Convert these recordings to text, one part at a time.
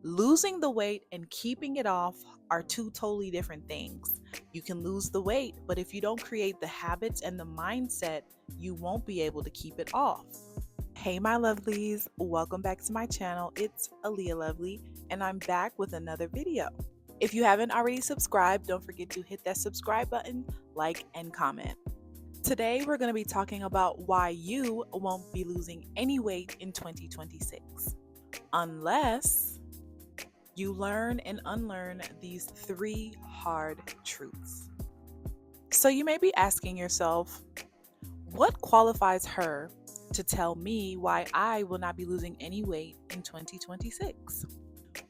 Losing the weight and keeping it off are two totally different things. You can lose the weight, but if you don't create the habits and the mindset, you won't be able to keep it off. Hey, my lovelies, welcome back to my channel. It's Aaliyah Lovely, and I'm back with another video. If you haven't already subscribed, don't forget to hit that subscribe button, like, and comment. Today, we're going to be talking about why you won't be losing any weight in 2026, unless you learn and unlearn these 3 hard truths. So you may be asking yourself, what qualifies her to tell me why I will not be losing any weight in 2026?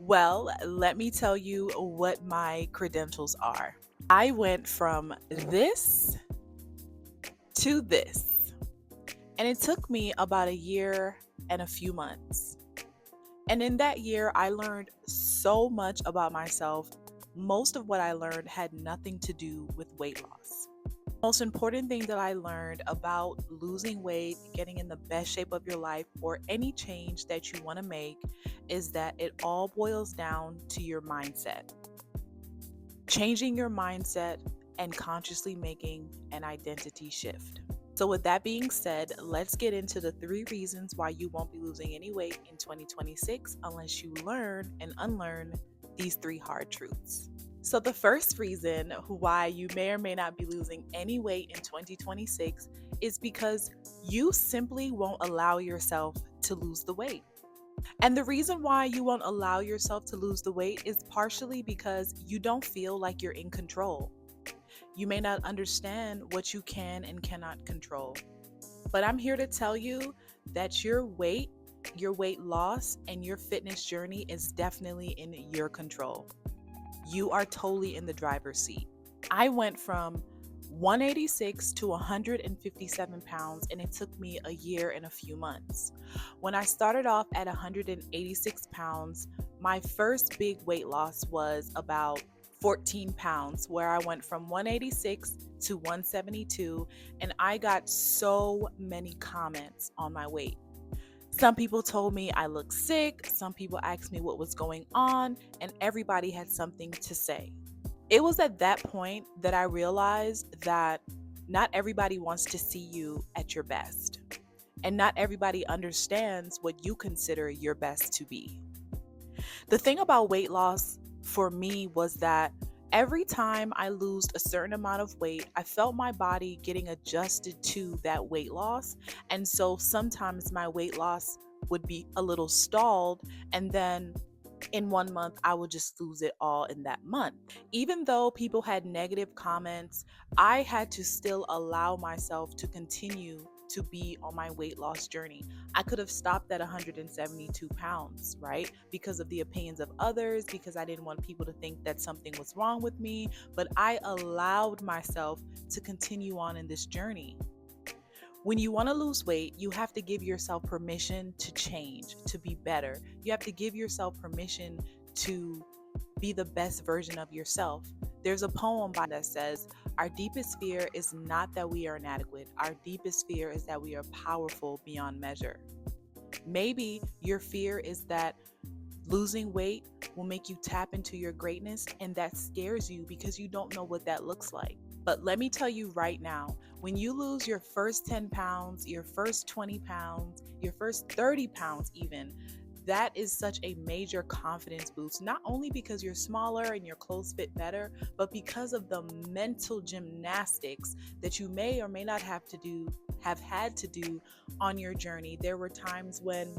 Well, let me tell you what my credentials are. I went from this to this, and it took me about a year and a few months. And in that year, I learned so much about myself. Most of what I learned had nothing to do with weight loss. Most important thing that I learned about losing weight, getting in the best shape of your life, or any change that you want to make is that it all boils down to your mindset. Changing your mindset and consciously making an identity shift. So with that being said, let's get into the 3 reasons why you won't be losing any weight in 2026 unless you learn and unlearn these 3 hard truths. So the first reason why you may or may not be losing any weight in 2026 is because you simply won't allow yourself to lose the weight. And the reason why you won't allow yourself to lose the weight is partially because you don't feel like you're in control. You may not understand what you can and cannot control. But I'm here to tell you that your weight loss, and your fitness journey is definitely in your control. You are totally in the driver's seat. I went from 186 to 157 pounds, and it took me a year and a few months. When I started off at 186 pounds, my first big weight loss was about 14 pounds, where I went from 186 to 172, and I got so many comments on my weight. Some people told me I looked sick, some people asked me what was going on, and everybody had something to say. It was at that point that I realized that not everybody wants to see you at your best, and not everybody understands what you consider your best to be. The thing about weight loss for me was that every time I lost a certain amount of weight, I felt my body getting adjusted to that weight loss. And so sometimes my weight loss would be a little stalled, and then in 1 month, I would just lose it all in that month. Even though people had negative comments, I had to still allow myself to continue to be on my weight loss journey. I could have stopped at 172 pounds, right? Because of the opinions of others, because I didn't want people to think that something was wrong with me, but I allowed myself to continue on in this journey. When you want to lose weight, you have to give yourself permission to change, to be better. You have to give yourself permission to be the best version of yourself. There's a poem that says, "Our deepest fear is not that we are inadequate. Our deepest fear is that we are powerful beyond measure." Maybe your fear is that losing weight will make you tap into your greatness, and that scares you because you don't know what that looks like. But let me tell you right now, when you lose your first 10 pounds, your first 20 pounds, your first 30 pounds even, that is such a major confidence boost, not only because you're smaller and your clothes fit better, but because of the mental gymnastics that you may or may not have had to do on your journey. There were times when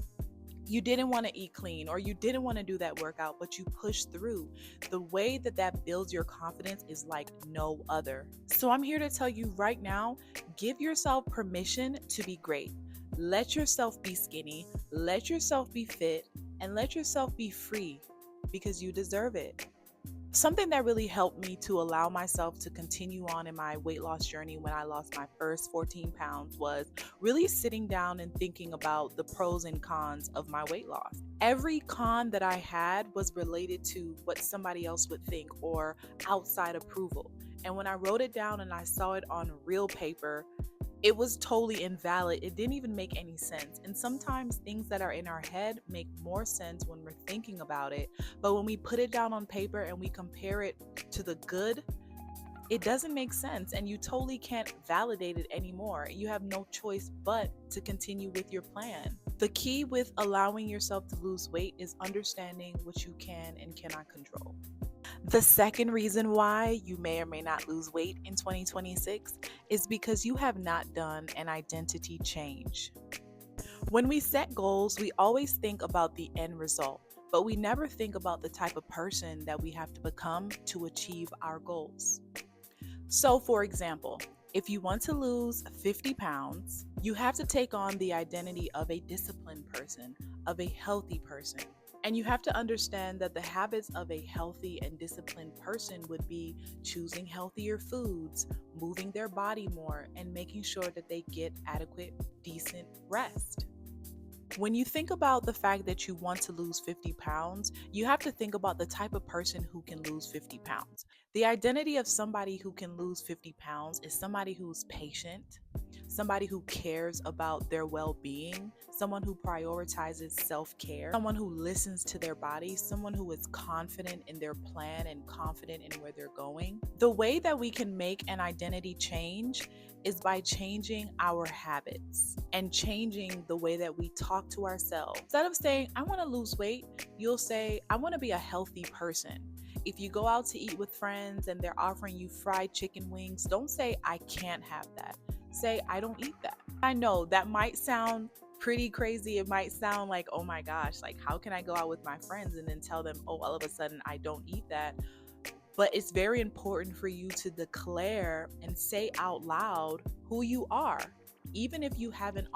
you didn't want to eat clean, or you didn't want to do that workout, but you pushed through. The way that builds your confidence is like no other. So I'm here to tell you right now, give yourself permission to be great. Let yourself be skinny, let yourself be fit, and let yourself be free, because you deserve it. Something that really helped me to allow myself to continue on in my weight loss journey when I lost my first 14 pounds was really sitting down and thinking about the pros and cons of my weight loss. Every con that I had was related to what somebody else would think or outside approval. And when I wrote it down and I saw it on real paper, It was totally invalid. It didn't even make any sense. And sometimes things that are in our head make more sense when we're thinking about it. But when we put it down on paper and we compare it to the good, it doesn't make sense, and you totally can't validate it anymore. You have no choice but to continue with your plan. The key with allowing yourself to lose weight is understanding what you can and cannot control. The second reason why you may or may not lose weight in 2026 is because you have not done an identity change. When we set goals, we always think about the end result, but we never think about the type of person that we have to become to achieve our goals. So, for example, if you want to lose 50 pounds, you have to take on the identity of a disciplined person, of a healthy person. And you have to understand that the habits of a healthy and disciplined person would be choosing healthier foods, moving their body more, and making sure that they get adequate, decent rest. When you think about the fact that you want to lose 50 pounds, you have to think about the type of person who can lose 50 pounds. The identity of somebody who can lose 50 pounds is somebody who's patient, somebody who cares about their well being, someone who prioritizes self care, someone who listens to their body, someone who is confident in their plan and confident in where they're going. The way that we can make an identity change is by changing our habits and changing the way that we talk to ourselves. Instead of saying, I want to lose weight, you'll say, I want to be a healthy person. If you go out to eat with friends and they're offering you fried chicken wings, don't say, I can't have that. Say, I don't eat that. I know that might sound pretty crazy. It might sound like, oh my gosh, like how can I go out with my friends and then tell them, oh, all of a sudden I don't eat that? But it's very important for you to declare and say out loud who you are. Even if you haven't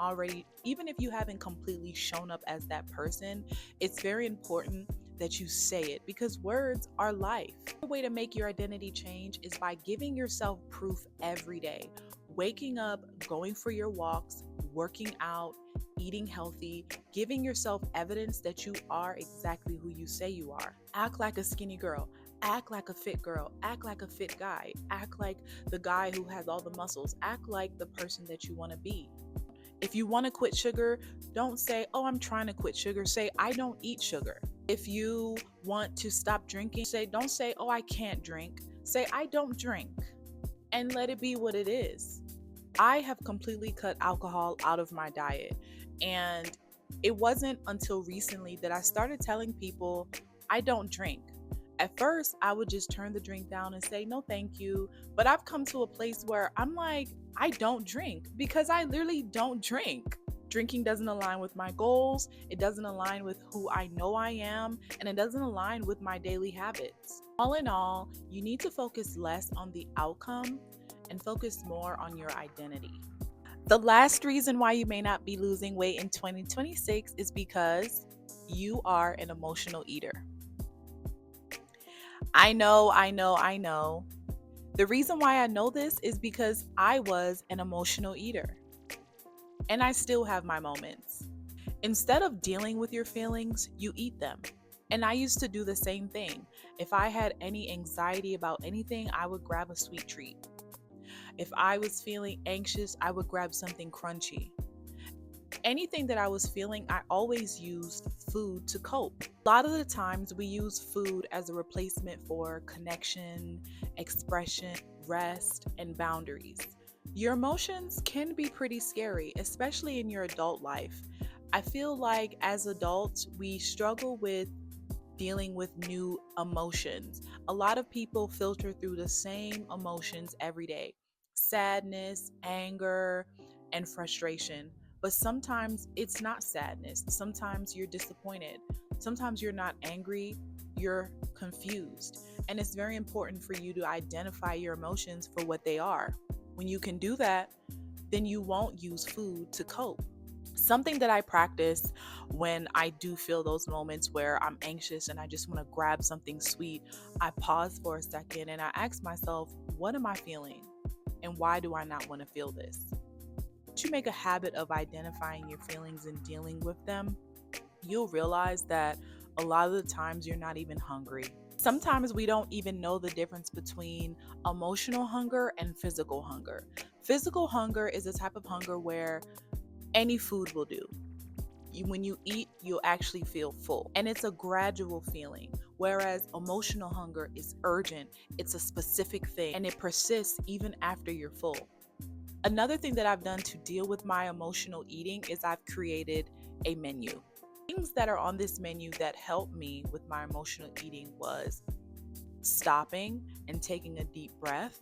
completely shown up as that person, it's very important that you say it because words are life. The way to make your identity change is by giving yourself proof every day. Waking up, going for your walks, working out, eating healthy, giving yourself evidence that you are exactly who you say you are. Act like a skinny girl. Act like a fit girl, act like a fit guy, act like the guy who has all the muscles, act like the person that you want to be. If you want to quit sugar, don't say, oh, I'm trying to quit sugar. Say, I don't eat sugar. If you want to stop drinking, don't say, oh, I can't drink. Say, I don't drink, and let it be what it is. I have completely cut alcohol out of my diet, and it wasn't until recently that I started telling people I don't drink. At first, I would just turn the drink down and say, no, thank you. But I've come to a place where I'm like, I don't drink because I literally don't drink. Drinking doesn't align with my goals. It doesn't align with who I know I am. And it doesn't align with my daily habits. All in all, you need to focus less on the outcome and focus more on your identity. The last reason why you may not be losing weight in 2026 is because you are an emotional eater. I know. The reason why I know this is because I was an emotional eater. And I still have my moments. Instead of dealing with your feelings, you eat them. And I used to do the same thing. If I had any anxiety about anything, I would grab a sweet treat. If I was feeling anxious, I would grab something crunchy. Anything that I was feeling, I always used food to cope. A lot of the times we use food as a replacement for connection, expression, rest, and boundaries. Your emotions can be pretty scary, especially in your adult life. I feel like as adults, we struggle with dealing with new emotions. A lot of people filter through the same emotions every day: sadness, anger, and frustration. But sometimes it's not sadness. Sometimes you're disappointed. Sometimes you're not angry, you're confused. And it's very important for you to identify your emotions for what they are. When you can do that, then you won't use food to cope. Something that I practice when I do feel those moments where I'm anxious and I just want to grab something sweet, I pause for a second and I ask myself, what am I feeling? And why do I not want to feel this? Once you make a habit of identifying your feelings and dealing with them, you'll realize that a lot of the times you're not even hungry. Sometimes we don't even know the difference between emotional hunger and physical hunger. Physical hunger is a type of hunger where any food will do. When you eat, you'll actually feel full. And it's a gradual feeling. Whereas emotional hunger is urgent, it's a specific thing, and it persists even after you're full. Another thing that I've done to deal with my emotional eating is I've created a menu. Things that are on this menu that helped me with my emotional eating was stopping and taking a deep breath,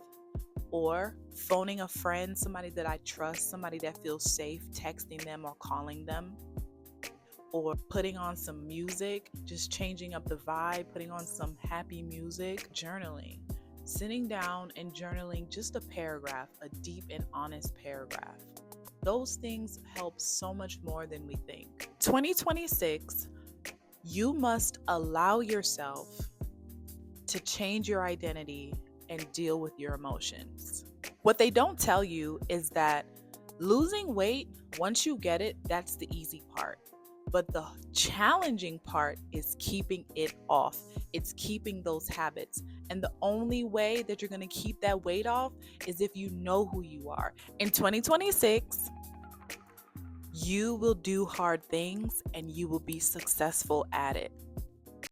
or phoning a friend, somebody that I trust, somebody that feels safe, texting them or calling them, or putting on some music, just changing up the vibe, putting on some happy music, journaling, sitting down and journaling just a paragraph, a deep and honest paragraph. Those things help so much more than we think. 2026, you must allow yourself to change your identity and deal with your emotions. What they don't tell you is that losing weight, once you get it, that's the easy part. But the challenging part is keeping it off. It's keeping those habits. And the only way that you're going to keep that weight off is if you know who you are. In 2026, you will do hard things and you will be successful at it.